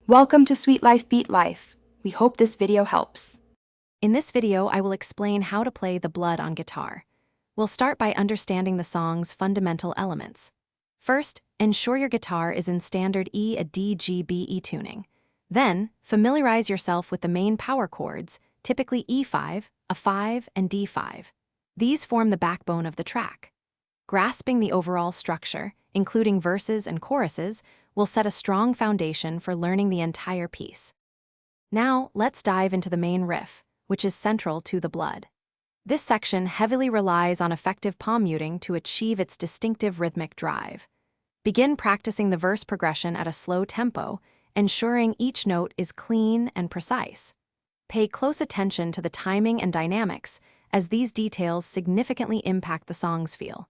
Welcome to Sweet Life Beat Life. We hope this video helps. In this video, I will explain how to play the blood on guitar. We'll start by understanding the song's fundamental elements. First, ensure your guitar is in standard E, a D, G, B, E tuning. Then, familiarize yourself with the main power chords, typically E5, A5, and D5. These form the backbone of the track. Grasping the overall structure, including verses and choruses, will set a strong foundation for learning the entire piece. Now, let's dive into the main riff, which is central to the blood. This section heavily relies on effective palm muting to achieve its distinctive rhythmic drive. Begin practicing the verse progression at a slow tempo, ensuring each note is clean and precise. Pay close attention to the timing and dynamics, as these details significantly impact the song's feel.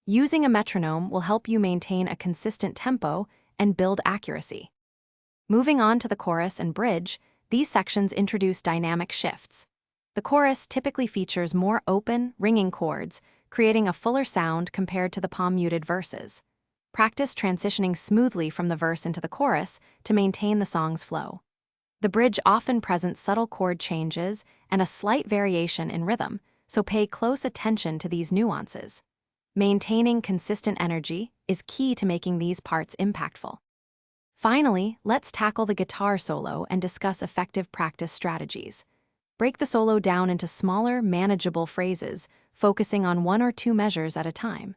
Using a metronome will help you maintain a consistent tempo and build accuracy. Moving on to the chorus and bridge, these sections introduce dynamic shifts. The chorus typically features more open, ringing chords, creating a fuller sound compared to the palm-muted verses. Practice transitioning smoothly from the verse into the chorus to maintain the song's flow. The bridge often presents subtle chord changes and a slight variation in rhythm, so pay close attention to these nuances. Maintaining consistent energy is key to making these parts impactful. Finally, let's tackle the guitar solo and discuss effective practice strategies. Break the solo down into smaller, manageable phrases, focusing on one or two measures at a time.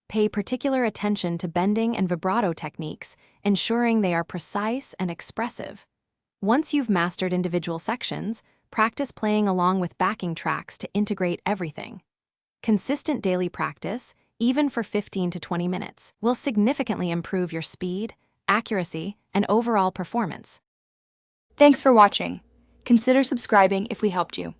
Pay particular attention to bending and vibrato techniques, ensuring they are precise and expressive. Once you've mastered individual sections, practice playing along with backing tracks to integrate everything. Consistent daily practice, even for 15 to 20 minutes, will significantly improve your speed, accuracy, and overall performance. Thanks for watching. Consider subscribing if we helped you.